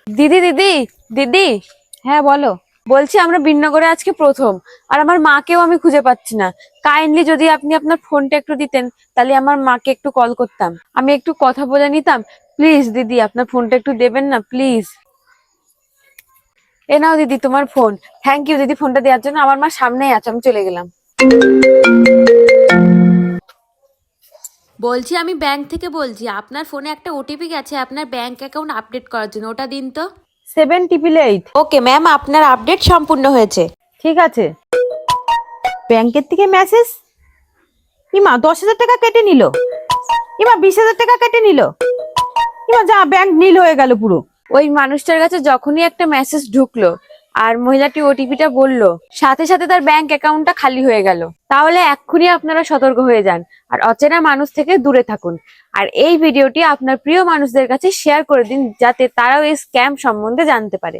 দিদি দিদি দিদি। হ্যাঁ বলো। বলছি আমরা বিননগরে আজকে প্রথম, আর আমার মাকেও আমি খুঁজে পাচ্ছি না। কাইন্ডলি যদি আপনি আপনার ফোনটা একটু দিতেন, তাহলে আমার মাকে একটু কল করতাম, আমি একটু কথা বলে নিতাম। প্লিজ দিদি, আপনার ফোনটা একটু দেবেন না প্লিজ। এ নাও দিদি তোমার ফোন। থ্যাংক ইউ দিদি ফোনটা দেওয়ার জন্য। আমার মা সামনেই আছে, আমি চলে গেলাম। বলছি আমি ব্যাংক থেকে বলছি, আপনার ফোনে একটা ওটিপি গেছে আপনার ব্যাংক অ্যাকাউন্ট আপডেট করার জন্য, ওটা দিন তো। 788। ওকে ম্যাম, আপনার আপডেট সম্পূর্ণ হয়েছে। ঠিক আছে। ব্যাংকের থেকে মেসেজ। ইমা 10,000 টাকা কেটে নিল। ইমা 20,000 টাকা কেটে নিল। ইমা যা, ব্যাংক নীল হয়ে গেল পুরো। ওই মানুষটার কাছে যখনই একটা মেসেজ ঢুকলো আর মহিলাটি ওটিপিটা বললো, সাথে সাথে তার ব্যাংক অ্যাকাউন্টটা খালি হয়ে গেল। তাহলে এক্ষুনি আপনারা সতর্ক হয়ে যান আর অচেনা মানুষ থেকে দূরে থাকুন। আর এই ভিডিওটি আপনার প্রিয় মানুষদের কাছে শেয়ার করে দিন, যাতে তারাও এই স্ক্যাম সম্বন্ধে জানতে পারে।